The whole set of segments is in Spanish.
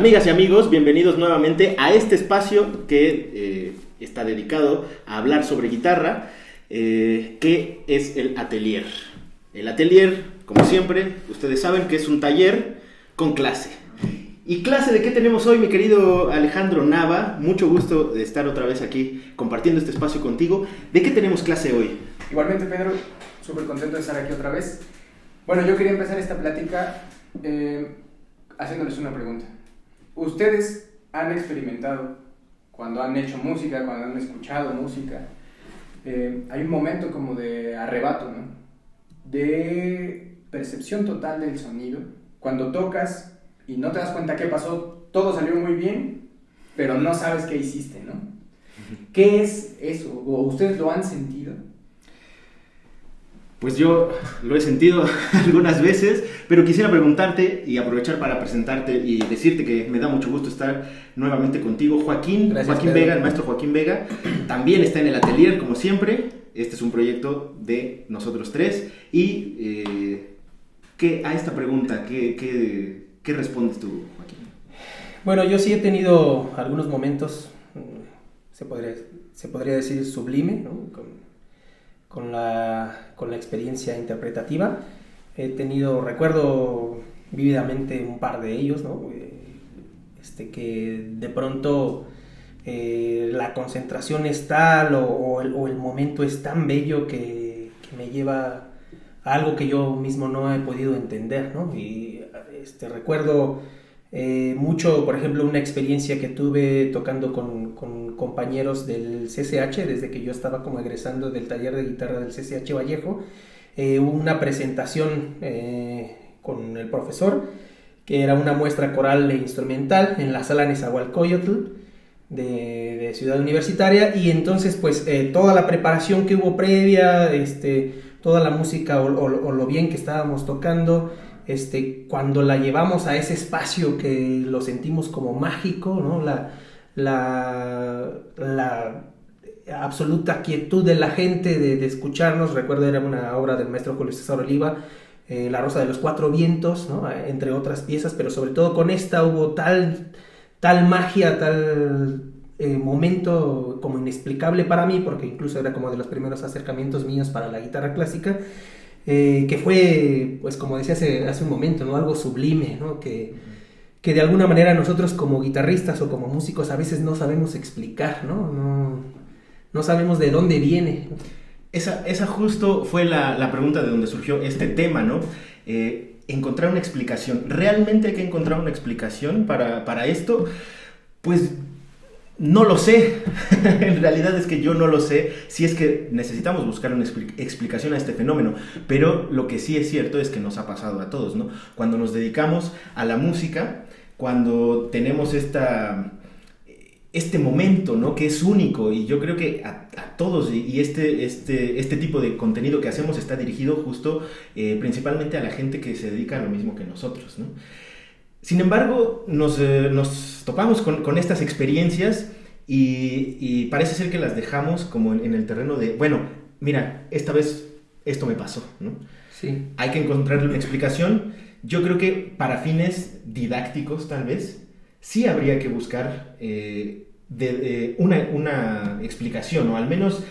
Amigas y amigos, bienvenidos nuevamente a este espacio que está dedicado a hablar sobre guitarra, que es el Atelier. El Atelier, como siempre, ustedes saben que es un taller con clase. ¿Y clase de qué tenemos hoy, mi querido Alejandro Nava? Mucho gusto de estar otra vez aquí compartiendo este espacio contigo. ¿De qué tenemos clase hoy? Igualmente, Pedro, súper contento de estar aquí otra vez. Bueno, yo quería empezar esta plática haciéndoles una pregunta. ¿Ustedes han experimentado cuando han hecho música, cuando han escuchado música? Hay un momento como de arrebato, ¿no? De percepción total del sonido. Cuando tocas y no te das cuenta qué pasó, todo salió muy bien, pero no sabes qué hiciste, ¿no? ¿Qué es eso? ¿O ustedes lo han sentido? Pues yo lo he sentido algunas veces, pero quisiera preguntarte y aprovechar para presentarte y decirte que me da mucho gusto estar nuevamente contigo. Joaquín Vega, el maestro Joaquín Vega, también está en el Atelier, como siempre. Este es un proyecto de nosotros tres. Y a esta pregunta, ¿qué respondes tú, Joaquín? Bueno, yo sí he tenido algunos momentos, se podría decir sublime, ¿no? Con la experiencia interpretativa. Recuerdo vívidamente un par de ellos, ¿no? Que de pronto la concentración es tal o el momento es tan bello que me lleva a algo que yo mismo no he podido entender, ¿no? Y recuerdo mucho, por ejemplo, una experiencia que tuve tocando con compañeros del CCH, desde que yo estaba como egresando del taller de guitarra del CCH Vallejo. Hubo una presentación con el profesor, que era una muestra coral e instrumental en la sala Nezahualcóyotl de Ciudad Universitaria, y entonces pues toda la preparación que hubo previa, toda la música o lo bien que estábamos tocando, cuando la llevamos a ese espacio que lo sentimos como mágico, ¿no? La absoluta quietud de la gente de escucharnos. Recuerdo, era una obra del maestro Julio César Oliva, La Rosa de los Cuatro Vientos, ¿no? Entre otras piezas, pero sobre todo con esta hubo tal magia, tal momento como inexplicable para mí, porque incluso era como de los primeros acercamientos míos para la guitarra clásica, que fue, pues como decía hace un momento, ¿no? Algo sublime, ¿no? Que de alguna manera nosotros como guitarristas o como músicos a veces no sabemos explicar, no sabemos de dónde viene. Esa justo fue la pregunta de donde surgió este tema, ¿no? Encontrar una explicación. ¿Realmente hay que encontrar una explicación para esto? Pues no lo sé. En realidad es que yo no lo sé, si es que necesitamos buscar una explicación a este fenómeno. Pero lo que sí es cierto es que nos ha pasado a todos, ¿no? Cuando nos dedicamos a la música, cuando tenemos este momento, ¿no? Que es único, y yo creo que a todos, y este tipo de contenido que hacemos está dirigido justo principalmente a la gente que se dedica a lo mismo que nosotros, ¿no? Sin embargo, nos topamos con estas experiencias y parece ser que las dejamos como en el terreno de, bueno, mira, esta vez esto me pasó, ¿no? Sí. Hay que encontrarle una explicación. Yo creo que para fines didácticos, tal vez, sí habría que buscar una explicación, o al menos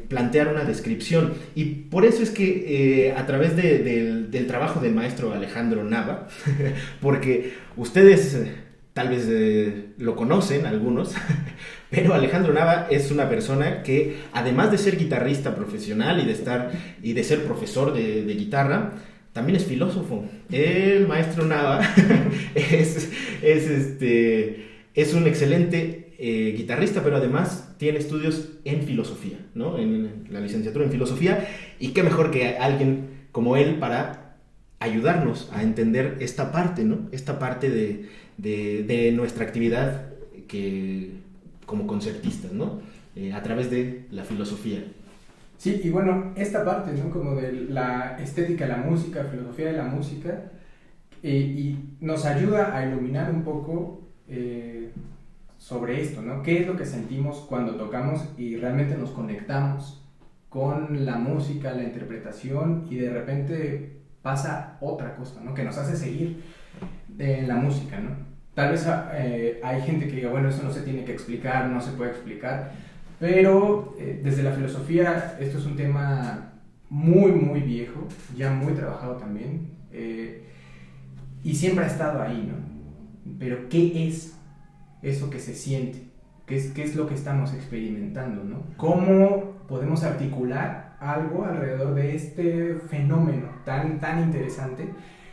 plantear una descripción. Y por eso es que a través del trabajo del maestro Alejandro Nava, porque ustedes tal vez lo conocen algunos, pero Alejandro Nava es una persona que, además de ser guitarrista profesional y de ser profesor de guitarra, también es filósofo. El maestro Nava es un excelente guitarrista, pero además tiene estudios en filosofía, ¿no? En la licenciatura en filosofía, y qué mejor que alguien como él para ayudarnos a entender esta parte, ¿no? Esta parte de nuestra actividad como concertistas, ¿no? A través de la filosofía. Sí, y bueno, esta parte, ¿no? Como de la estética de la música, filosofía de la música, y nos ayuda a iluminar un poco sobre esto, ¿no? ¿Qué es lo que sentimos cuando tocamos y realmente nos conectamos con la música, la interpretación, y de repente pasa otra cosa, ¿no? Que nos hace seguir la música, ¿no? Tal vez hay gente que diga, bueno, eso no se tiene que explicar, no se puede explicar, pero desde la filosofía esto es un tema muy, muy viejo, ya muy trabajado también, y siempre ha estado ahí, ¿no? Pero ¿qué es eso que se siente? ¿Qué es lo que estamos experimentando, ¿no? ¿Cómo podemos articular algo alrededor de este fenómeno tan, tan interesante,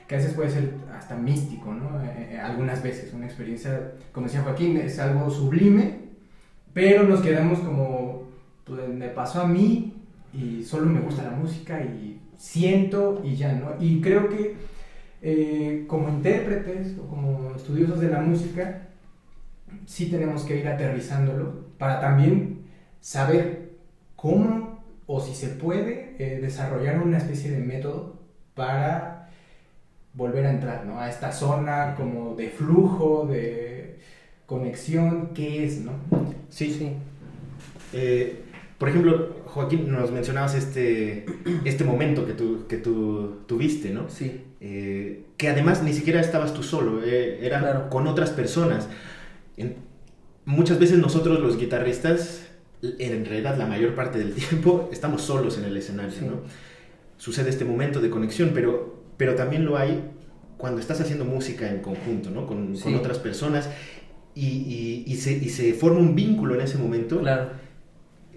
que a veces puede ser hasta místico, ¿no? Algunas veces, una experiencia, como decía Joaquín, es algo sublime, pero nos quedamos como, pues, me pasó a mí y solo me gusta la música y siento y ya, ¿no? Y creo que como intérpretes o como estudiosos de la música, sí tenemos que ir aterrizándolo para también saber cómo o si se puede desarrollar una especie de método para volver a entrar, ¿no? A esta zona como de flujo, de conexión, ¿qué es, no? Sí, sí. Por ejemplo, Joaquín, nos mencionabas este momento que tú tuviste, ¿no? Sí. Que además ni siquiera estabas tú solo, era Claro. con otras personas. Muchas veces nosotros los guitarristas, en realidad la mayor parte del tiempo, estamos solos en el escenario, Sí. ¿no? Sucede este momento de conexión, pero también lo hay cuando estás haciendo música en conjunto, ¿no? Con Sí. otras personas y se forma un vínculo en ese momento. Claro.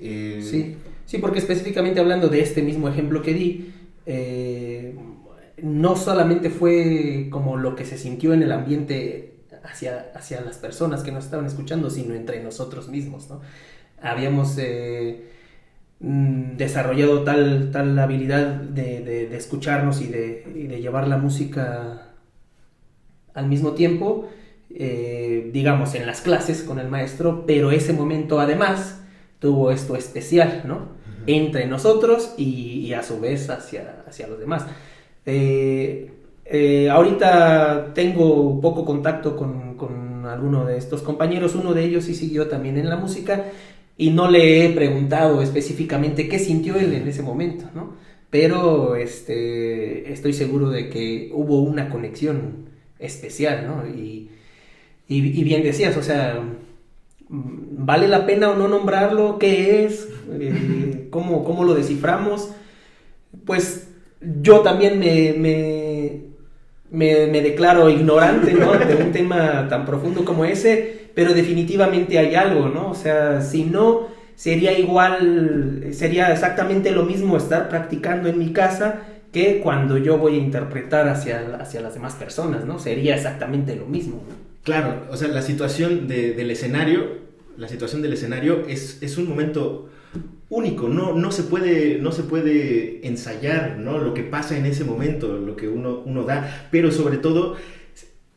Sí, porque específicamente hablando de este mismo ejemplo que di, no solamente fue como lo que se sintió en el ambiente hacia las personas que nos estaban escuchando, sino entre nosotros mismos, ¿no? Habíamos desarrollado tal habilidad de escucharnos y de llevar la música al mismo tiempo, digamos, en las clases con el maestro, pero ese momento además tuvo esto especial, ¿no? Uh-huh. Entre nosotros y a su vez hacia los demás. Ahorita tengo poco contacto con alguno de estos compañeros, uno de ellos sí siguió también en la música y no le he preguntado específicamente qué sintió él en ese momento, ¿no? Pero estoy seguro de que hubo una conexión especial, ¿no? Y bien decías, o sea, ¿vale la pena o no nombrarlo? ¿Qué es? ¿Cómo lo desciframos? Pues yo también me declaro ignorante, ¿no? De un tema tan profundo como ese, pero definitivamente hay algo, ¿no? O sea, si no, sería exactamente lo mismo estar practicando en mi casa que cuando yo voy a interpretar hacia las demás personas, ¿no? Sería exactamente lo mismo, ¿no? Claro, o sea, la situación del escenario es un momento único, no se puede ensayar, ¿no? Lo que pasa en ese momento, lo que uno da, pero sobre todo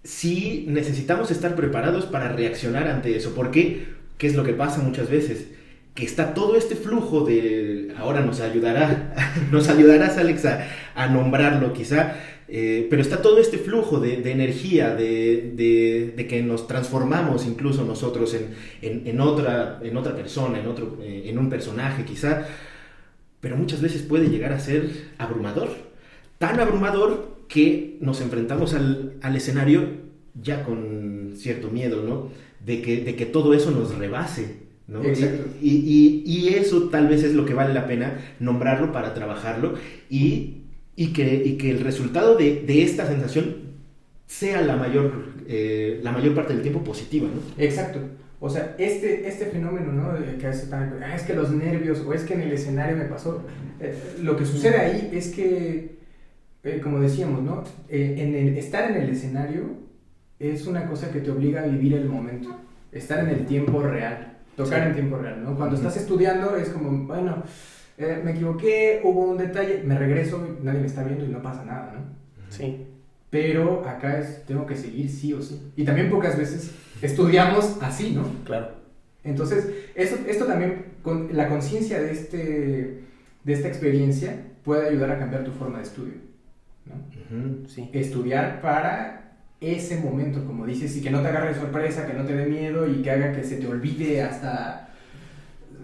sí necesitamos estar preparados para reaccionar ante eso. ¿Por qué? ¿Qué es lo que pasa muchas veces? Que está todo este flujo ahora nos ayudarás Alex a nombrarlo quizá, pero está todo este flujo de energía, de que nos transformamos incluso nosotros en otra persona, en un personaje quizá, pero muchas veces puede llegar a ser abrumador, tan abrumador que nos enfrentamos al escenario ya con cierto miedo, ¿no? De que todo eso nos rebase, ¿no? Y eso tal vez es lo que vale la pena nombrarlo para trabajarlo y que el resultado de esta sensación sea la mayor parte del tiempo positiva, ¿no? Exacto. O sea, este fenómeno, ¿no? Que es que los nervios o es que en el escenario me pasó. Lo que sucede ahí es que, como decíamos, ¿no? Estar en el escenario es una cosa que te obliga a vivir el momento, estar en el tiempo real, tocar en tiempo real, ¿no? Cuando estás estudiando es como, bueno, me equivoqué, hubo un detalle, me regreso, nadie me está viendo y no pasa nada, ¿no? Sí. Pero acá tengo que seguir sí o sí. Y también pocas veces estudiamos así, ¿no? Claro. Entonces, esto también, con la conciencia de esta experiencia, puede ayudar a cambiar tu forma de estudio, ¿no? Uh-huh, sí. Estudiar para ese momento, como dices, y que no te agarre de sorpresa, que no te dé miedo y que haga que se te olvide hasta...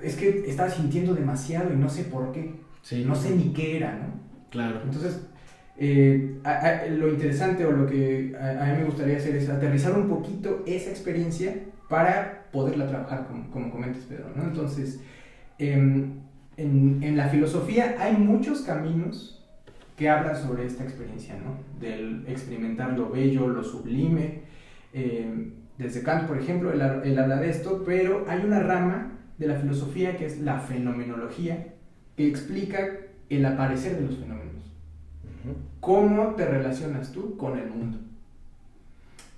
Es que estaba sintiendo demasiado y no sé por qué. Sí. No sé ni qué era, ¿no? Claro. Entonces, Lo interesante o lo que a mí me gustaría hacer es aterrizar un poquito esa experiencia para poderla trabajar, como comentas, Pedro, ¿no? Entonces, en la filosofía hay muchos caminos que hablan sobre esta experiencia, ¿no? Del experimentar lo bello, lo sublime. Desde Kant, por ejemplo, él habla de esto, pero hay una rama de la filosofía que es la fenomenología, que explica el aparecer de los fenómenos. ¿Cómo te relacionas tú con el mundo?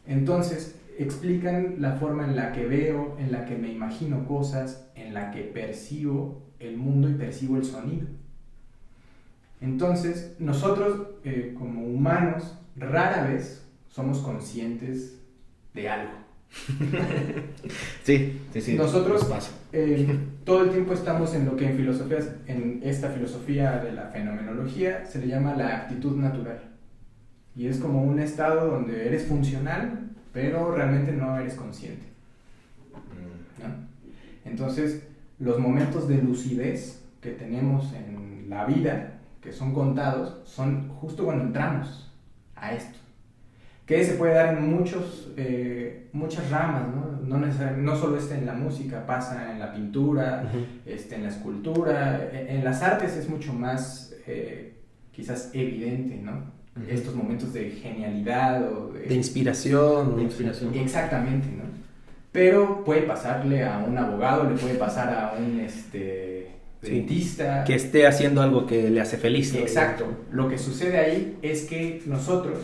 Entonces, explican la forma en la que veo, en la que me imagino cosas, en la que percibo el mundo y percibo el sonido. Entonces, nosotros como humanos rara vez somos conscientes de algo. Sí. Nosotros pasa. todo el tiempo estamos en lo que en esta filosofía de la fenomenología se le llama la actitud natural. Y es como un estado donde eres funcional, pero realmente no eres consciente, ¿no? Entonces, los momentos de lucidez que tenemos en la vida, que son contados, son justo cuando entramos a esto. Que se puede dar en muchas ramas, ¿no? No solo en la música, pasa en la pintura, en la escultura, en las artes es mucho más quizás evidente, ¿no? Estos momentos de genialidad o de inspiración. De inspiración. Exactamente, ¿no? Pero puede pasarle a un abogado, le puede pasar a un dentista. Que esté haciendo algo que le hace feliz, ¿no? Exacto. Lo que sucede ahí es que nosotros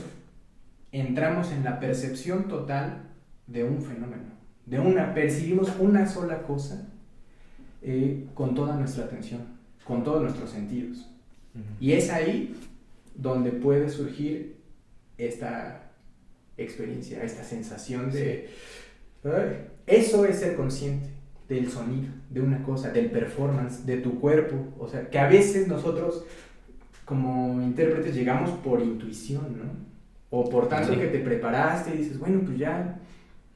entramos en la percepción total de un fenómeno. Percibimos una sola cosa con toda nuestra atención, con todos nuestros sentidos. Y es ahí donde puede surgir esta experiencia, esta sensación de... Eso es ser consciente del sonido, de una cosa, del performance, de tu cuerpo. O sea, que a veces nosotros como intérpretes llegamos por intuición, ¿no? O por tanto que te preparaste y dices, bueno, pues ya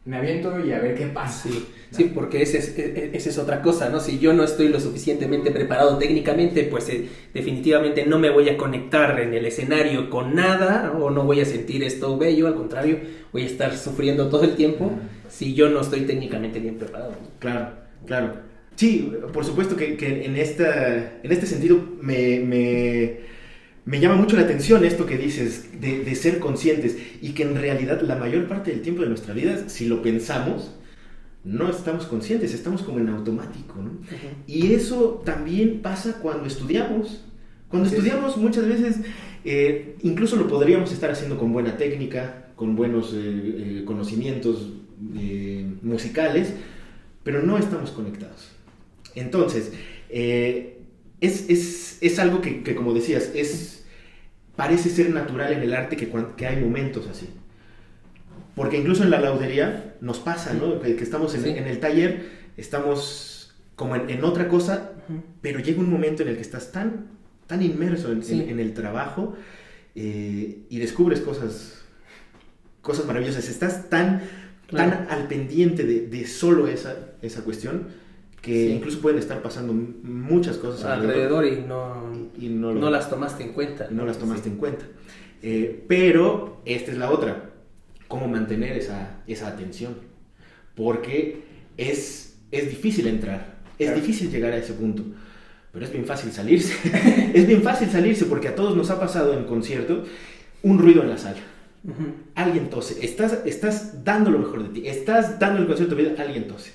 me aviento y a ver qué pasa. Sí, porque esa es otra cosa, ¿no? Si yo no estoy lo suficientemente preparado técnicamente, pues definitivamente no me voy a conectar en el escenario con nada, o no voy a sentir esto bello, al contrario, voy a estar sufriendo todo el tiempo si yo no estoy técnicamente bien preparado, ¿no? Claro. Sí, por supuesto que en este sentido me llama mucho la atención esto que dices de ser conscientes, y que en realidad la mayor parte del tiempo de nuestra vida, si lo pensamos, no estamos conscientes, estamos como en automático, ¿no? Y eso también pasa cuando estudiamos. Cuando estudiamos muchas veces incluso lo podríamos estar haciendo con buena técnica, con buenos conocimientos musicales, pero no estamos conectados. Entonces, es algo que, como decías, parece ser natural en el arte que hay momentos así. Porque incluso en la laudería nos pasa, ¿no? Que estamos en el taller, estamos como en otra cosa, pero llega un momento en el que estás tan inmerso en el trabajo y descubres cosas maravillosas. Estás tan al pendiente de solo esa cuestión, que incluso pueden estar pasando muchas cosas alrededor y no las tomaste en cuenta. No las tomaste en cuenta. Pero esta es la otra. Cómo mantener esa atención, porque es difícil entrar, es difícil llegar a ese punto, pero es bien fácil salirse. Es bien fácil salirse, porque a todos nos ha pasado en concierto un ruido en la sala. Alguien tose, estás dando lo mejor de ti, estás dando el concierto de vida, alguien tose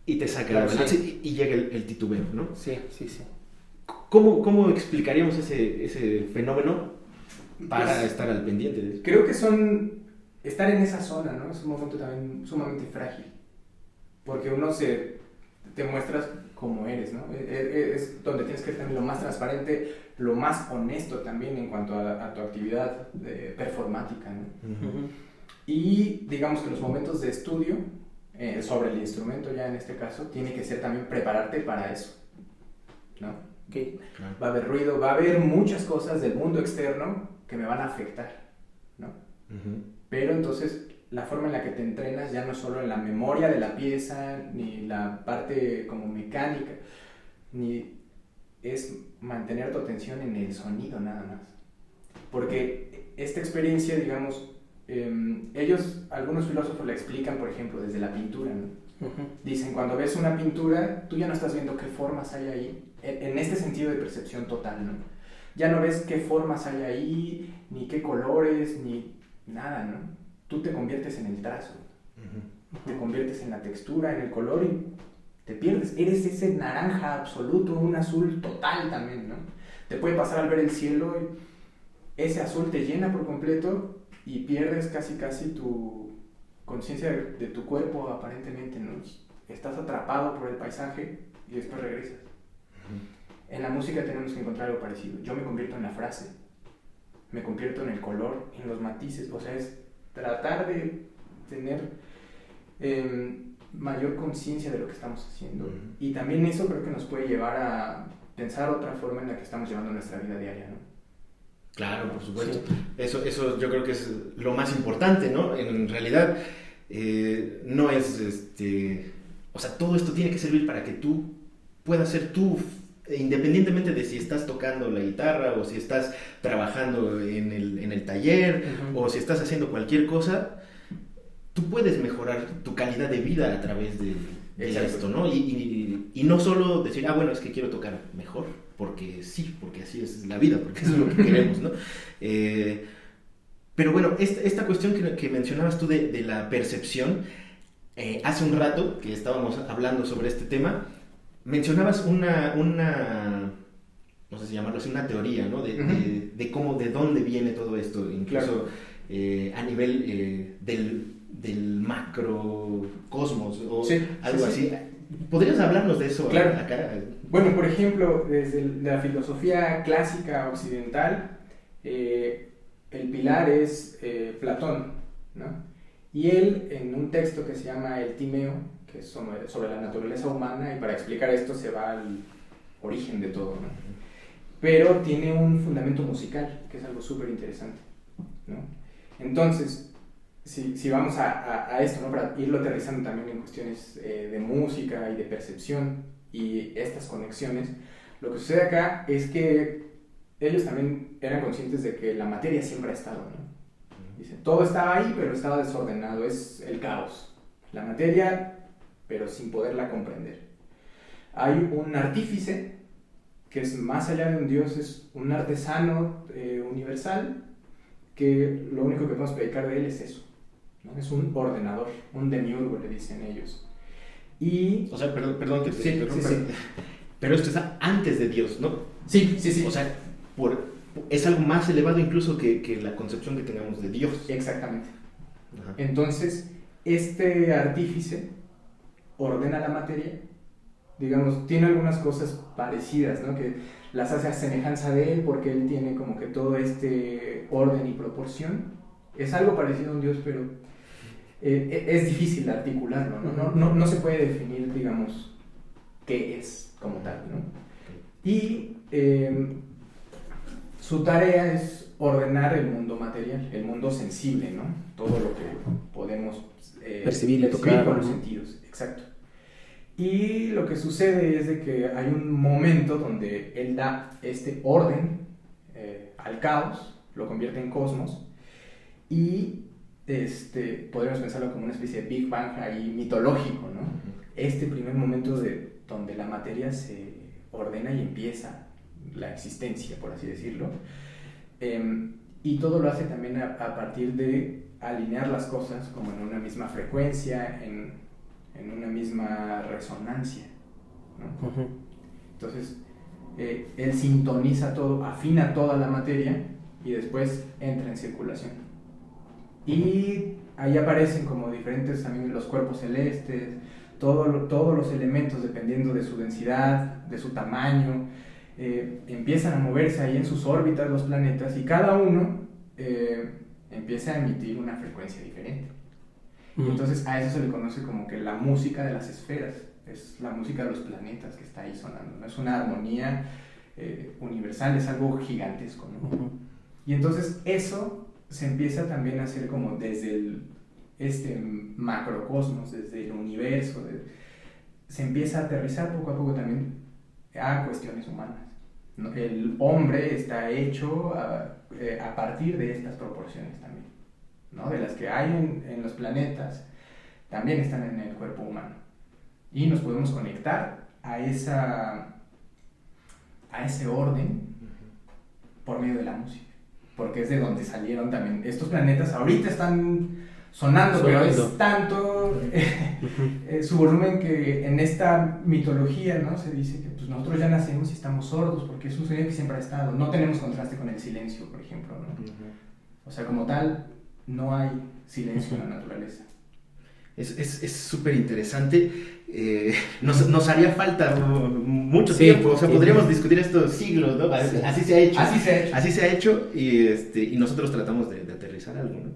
y te saca la balance y llega el titubeo, ¿no? Sí. ¿Cómo explicaríamos ese fenómeno para estar al pendiente de eso? Creo que estar en esa zona, ¿no? Es un momento también sumamente frágil, porque te muestras como eres, ¿no? Es donde tienes que ser también lo más transparente, lo más honesto también en cuanto a tu actividad performática, ¿no? Y digamos que los momentos de estudio sobre el instrumento, ya en este caso, tiene que ser también prepararte para eso, ¿no? Okay. Va a haber ruido, va a haber muchas cosas del mundo externo que me van a afectar, ¿no? Pero entonces la forma en la que te entrenas ya no solo en la memoria de la pieza, ni la parte como mecánica, ni es mantener tu atención en el sonido nada más. porque esta experiencia, digamos, algunos filósofos la explican, por ejemplo, desde la pintura, ¿no? Dicen, cuando ves una pintura, tú ya no estás viendo qué formas hay ahí, en este sentido de percepción total, ¿no? Ya no ves qué formas hay ahí, ni qué colores, ni nada, ¿no? Tú te conviertes en el trazo, te conviertes en la textura, en el color y te pierdes. Eres ese naranja absoluto, un azul total también, ¿no? Te puede pasar al ver el cielo y ese azul te llena por completo y pierdes casi tu conciencia de tu cuerpo aparentemente, ¿no? Estás atrapado por el paisaje y después regresas. En la música tenemos que encontrar algo parecido. Yo me convierto en la frase, me convierto en el color, en los matices, o sea, es tratar de tener mayor conciencia de lo que estamos haciendo. Y también eso creo que nos puede llevar a pensar otra forma en la que estamos llevando nuestra vida diaria, ¿no? Claro, por supuesto. Sí. Eso yo creo que es lo más importante, ¿no? En realidad, no es, o sea, todo esto tiene que servir para que tú puedas ser tú, independientemente de si estás tocando la guitarra o si estás trabajando en el taller o si estás haciendo cualquier cosa, tú puedes mejorar tu calidad de vida a través de esto, ¿no? Y no solo decir, bueno, es que quiero tocar mejor, porque sí, porque así es la vida, porque eso es lo que queremos, ¿no? Pero bueno, esta cuestión que mencionabas tú de la percepción, hace un rato que estábamos hablando sobre este tema, mencionabas una no sé si llamarlo así, una teoría, ¿no? De cómo, de dónde viene todo esto, incluso a nivel del macrocosmos o algo así. ¿Podrías hablarnos de eso acá? Bueno, por ejemplo, desde la filosofía clásica occidental, el pilar es Platón, ¿no? Y él, en un texto que se llama El Timeo, que es sobre la naturaleza humana, y para explicar esto se va al origen de todo, ¿no? Pero tiene un fundamento musical, que es algo súper interesante, ¿no? Entonces, si vamos a esto, ¿no? Para irlo aterrizando también en cuestiones de música y de percepción y estas conexiones, lo que sucede acá es que ellos también eran conscientes de que la materia siempre ha estado, ¿no? Dicen, todo estaba ahí, pero estaba desordenado, es el caos. La materia, pero sin poderla comprender. Hay un artífice, que es más allá de un dios, es un artesano universal, que lo único que podemos predicar de él es eso, ¿no? Es un ordenador, un demiurgo, le dicen ellos. Y... O sea, perdón que te interrumpa. Sí. Pero esto está antes de Dios, ¿no? Sí. O sea, es algo más elevado incluso que la concepción que tengamos de Dios. Exactamente. Ajá. Entonces, este artífice ordena la materia, digamos, tiene algunas cosas parecidas, ¿no? Que las hace a semejanza de él porque él tiene como que todo este orden y proporción. Es algo parecido a un dios, pero es difícil articularlo, ¿no? No se puede definir, digamos, qué es como tal, ¿no? Y su tarea es ordenar el mundo material, el mundo sensible, ¿no? Todo lo que podemos percibir y tocar con los sentidos, exacto. Y lo que sucede es de que hay un momento donde él da este orden al caos, lo convierte en cosmos, y podríamos pensarlo como una especie de Big Bang ahí mitológico, ¿no? Este primer momento donde la materia se ordena y empieza la existencia, por así decirlo, y todo lo hace también a partir de alinear las cosas como en una misma frecuencia, en una misma resonancia, ¿no? Entonces, él sintoniza todo, afina toda la materia y después entra en circulación. Y ahí aparecen como diferentes también los cuerpos celestes, todos los elementos dependiendo de su densidad, de su tamaño, empiezan a moverse ahí en sus órbitas los planetas y cada uno empieza a emitir una frecuencia diferente. Y entonces a eso se le conoce como que la música de las esferas, es la música de los planetas que está ahí sonando, ¿no? Es una armonía universal, es algo gigantesco, ¿no? Y entonces eso se empieza también a hacer como desde este macrocosmos, desde el universo, se empieza a aterrizar poco a poco también a cuestiones humanas, ¿no? El hombre está hecho a partir de estas proporciones también, ¿no? De las que hay en los planetas, también están en el cuerpo humano. Y nos podemos conectar a ese orden por medio de la música, porque es de donde salieron también estos planetas. Ahorita están sonando, pero es tanto su volumen que en esta mitología, ¿no? Se dice que pues, nosotros ya nacemos y estamos sordos, porque es un sonido que siempre ha estado. No tenemos contraste con el silencio, por ejemplo, ¿no? O sea, como tal, no hay silencio en la naturaleza. Es súper interesante. Nos haría falta mucho tiempo. O sea, podríamos discutir estos siglos, ¿no? Así se ha hecho. Así se ha hecho y nosotros tratamos de aterrizar algo, ¿no?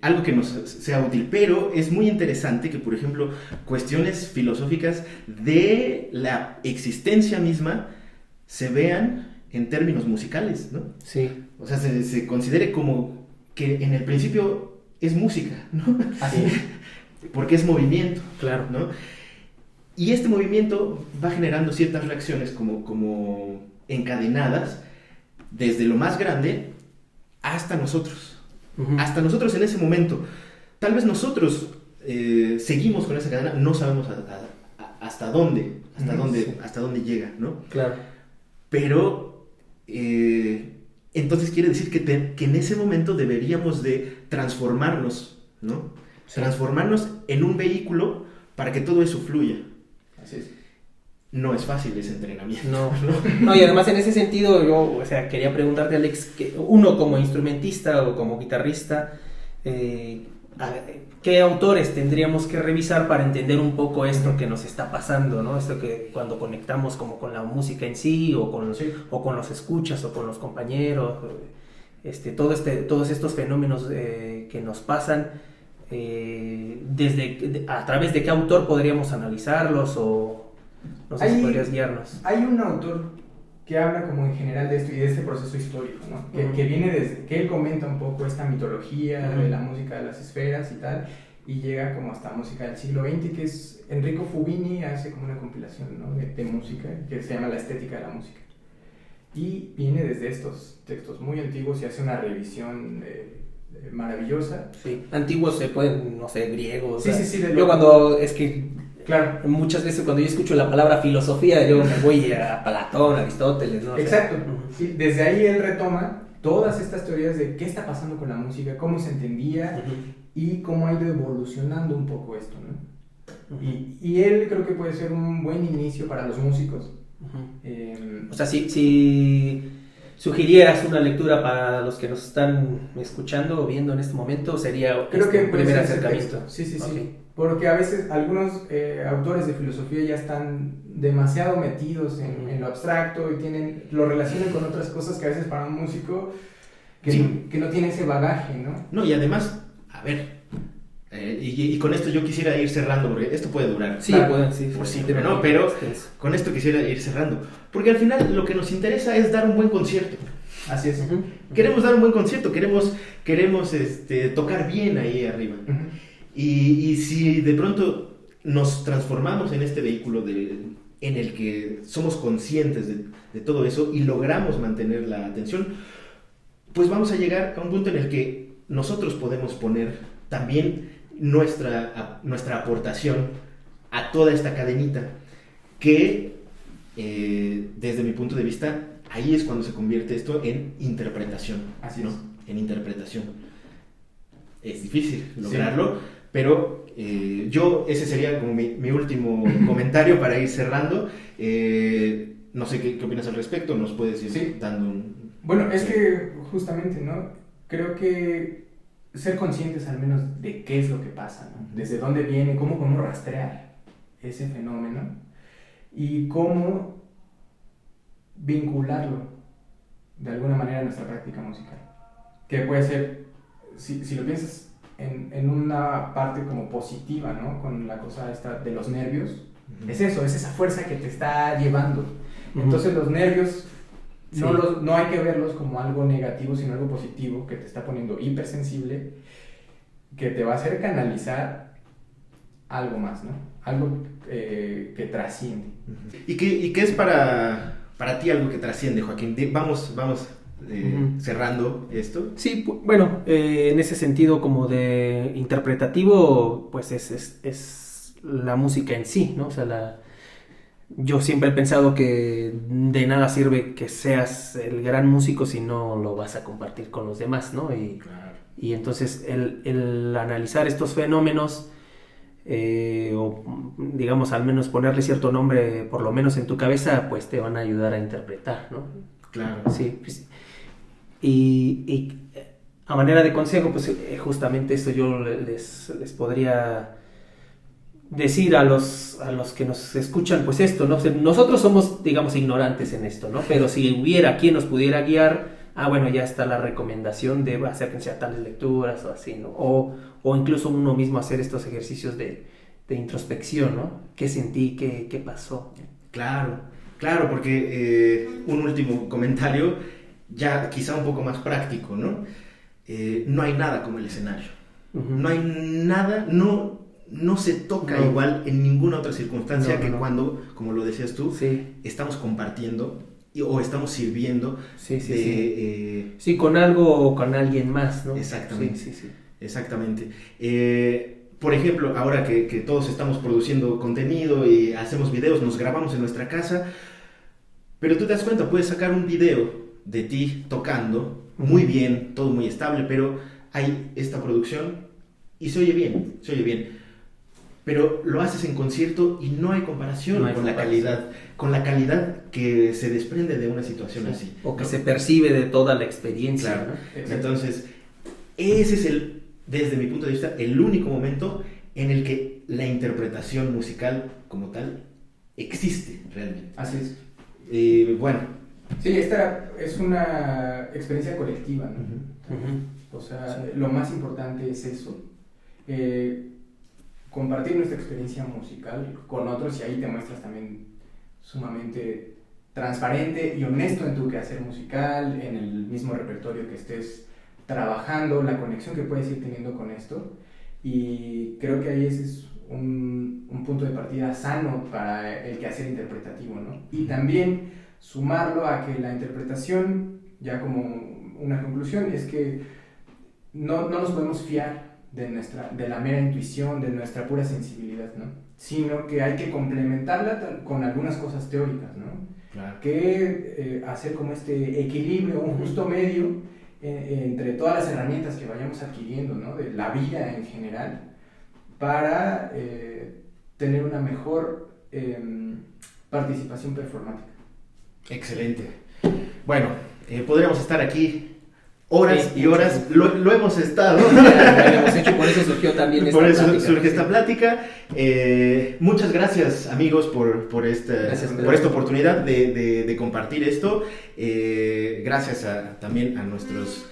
Algo que nos sea útil. Pero es muy interesante que, por ejemplo, cuestiones filosóficas de la existencia misma se vean en términos musicales, ¿no? Sí. O sea, se considere como que en el principio es música, ¿no? Así porque es movimiento, claro, ¿no? Y este movimiento va generando ciertas reacciones como encadenadas desde lo más grande hasta nosotros. Hasta nosotros en ese momento. Tal vez nosotros seguimos con esa cadena, no sabemos hasta dónde llega, ¿no? Claro. Pero entonces quiere decir que en ese momento deberíamos de transformarnos, ¿no? Sí. Transformarnos en un vehículo para que todo eso fluya. Así es. No es fácil ese entrenamiento. No, y además en ese sentido yo, quería preguntarte, Alex, que uno como instrumentista o como guitarrista, ¿qué autores tendríamos que revisar para entender un poco esto que nos está pasando, ¿no? Esto que cuando conectamos como con la música en sí, o con los escuchas, o con los compañeros, todos estos fenómenos que nos pasan, a través de qué autor podríamos analizarlos, o no sé si podrías guiarnos. Hay un autor que habla como en general de esto y de este proceso histórico, ¿no? Que viene desde, que él comenta un poco esta mitología de la música de las esferas y tal, y llega como hasta música del siglo XX, que es Enrico Fubini, hace como una compilación, ¿no? de música que se llama La estética de la música, y viene desde estos textos muy antiguos y hace una revisión maravillosa. Sí, antiguos se pueden, no sé, griegos. Sí. Yo cuando, es que claro, muchas veces cuando yo escucho la palabra filosofía, yo me voy a Platón, a Aristóteles, ¿no? Exacto. Sí, desde ahí él retoma todas estas teorías de qué está pasando con la música, cómo se entendía y cómo ha ido evolucionando un poco esto, ¿no? Y él creo que puede ser un buen inicio para los músicos. O sea, si sugirieras una lectura para los que nos están escuchando o viendo en este momento, sería creo que un primer acercamiento. Sí. Okay. Porque a veces algunos autores de filosofía ya están demasiado metidos en lo abstracto y lo relacionan con otras cosas que a veces para un músico que no tiene ese bagaje, ¿no? No, y además, a ver, y con esto yo quisiera ir cerrando, porque esto puede durar. Sí, por siempre, ¿no? Pero con esto quisiera ir cerrando. Porque al final lo que nos interesa es dar un buen concierto. Así es. Queremos dar un buen concierto, queremos tocar bien ahí arriba. Y si de pronto nos transformamos en este vehículo en el que somos conscientes de todo eso y logramos mantener la atención, pues vamos a llegar a un punto en el que nosotros podemos poner también nuestra aportación a toda esta cadenita que, desde mi punto de vista, ahí es cuando se convierte esto en interpretación. Así ¿no? es. En interpretación. Es difícil lograrlo, pero ese sería como mi último comentario para ir cerrando. No sé qué opinas al respecto, nos puedes ir dando un... Bueno, es que justamente, ¿no? Creo que ser conscientes al menos de qué es lo que pasa, ¿no? Desde dónde viene, cómo rastrear ese fenómeno y cómo vincularlo de alguna manera a nuestra práctica musical. Que puede ser, si lo piensas en una parte como positiva, ¿no? Con la cosa esta de los nervios, es eso, es esa fuerza que te está llevando. Entonces los nervios no hay que verlos como algo negativo, sino algo positivo que te está poniendo hipersensible, que te va a hacer canalizar algo más, ¿no? Algo que trasciende. ¿Y qué es para ti algo que trasciende, Joaquín? Vamos cerrando esto. Sí, bueno, en ese sentido como de interpretativo, pues es la música en sí, ¿no? O sea, yo siempre he pensado que de nada sirve que seas el gran músico si no lo vas a compartir con los demás, ¿no? Claro. Y entonces el analizar estos fenómenos, o digamos al menos ponerle cierto nombre, por lo menos en tu cabeza, pues te van a ayudar a interpretar, ¿no? Claro. Sí, pues, y a manera de consejo, pues justamente esto yo les podría decir a los que nos escuchan, pues esto, ¿no? O sea, nosotros somos, digamos, ignorantes en esto, ¿no? Pero si hubiera quien nos pudiera guiar, bueno, ya está la recomendación de acérquense a tales lecturas o así, ¿no? O incluso uno mismo hacer estos ejercicios de introspección, ¿no? ¿Qué sentí? ¿Qué pasó? Claro, porque un último comentario, ya quizá un poco más práctico, ¿no? No hay nada como el escenario. Uh-huh. No hay nada, no se toca igual en ninguna otra circunstancia que cuando, como lo decías tú, sí, estamos compartiendo o estamos sirviendo. Sí, con algo o con alguien más, ¿no? Exactamente. Sí. Exactamente. Por ejemplo, ahora que todos estamos produciendo contenido y hacemos videos, nos grabamos en nuestra casa, pero tú te das cuenta, puedes sacar un video de ti tocando, muy bien, todo muy estable, pero hay esta producción y se oye bien. Pero lo haces en concierto y no hay comparación con la calidad que se desprende de una situación así. O que se percibe de toda la experiencia. Claro. ¿No? Entonces, ese es desde mi punto de vista, el único momento en el que la interpretación musical como tal existe realmente. Así es. Bueno. Sí, esta es una experiencia colectiva, ¿no? Uh-huh. O sea, lo más importante es eso. Compartir nuestra experiencia musical con otros, y ahí te muestras también sumamente transparente y honesto en tu quehacer musical, en el mismo repertorio que estés trabajando, la conexión que puedes ir teniendo con esto, y creo que ahí ese es un punto de partida sano para el quehacer interpretativo, ¿no? Y también sumarlo a que la interpretación, ya como una conclusión, es que no nos podemos fiar de la mera intuición, de nuestra pura sensibilidad, ¿no? Sino que hay que complementarla con algunas cosas teóricas, ¿no? Claro. Que hacer como este equilibrio, un justo medio entre todas las herramientas que vayamos adquiriendo, ¿no? De la vida en general, para tener una mejor participación performática. Excelente. Bueno, podríamos estar aquí horas y horas, lo hemos estado. Lo hemos hecho, por eso surgió también esta plática. Por eso surge esta plática. Muchas gracias, amigos, por esta oportunidad de compartir esto. Gracias también a nuestros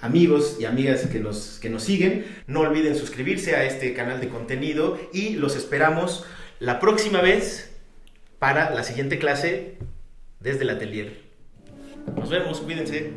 amigos y amigas que nos siguen. No olviden suscribirse a este canal de contenido y los esperamos la próxima vez para la siguiente clase desde el atelier. Nos vemos, cuídense.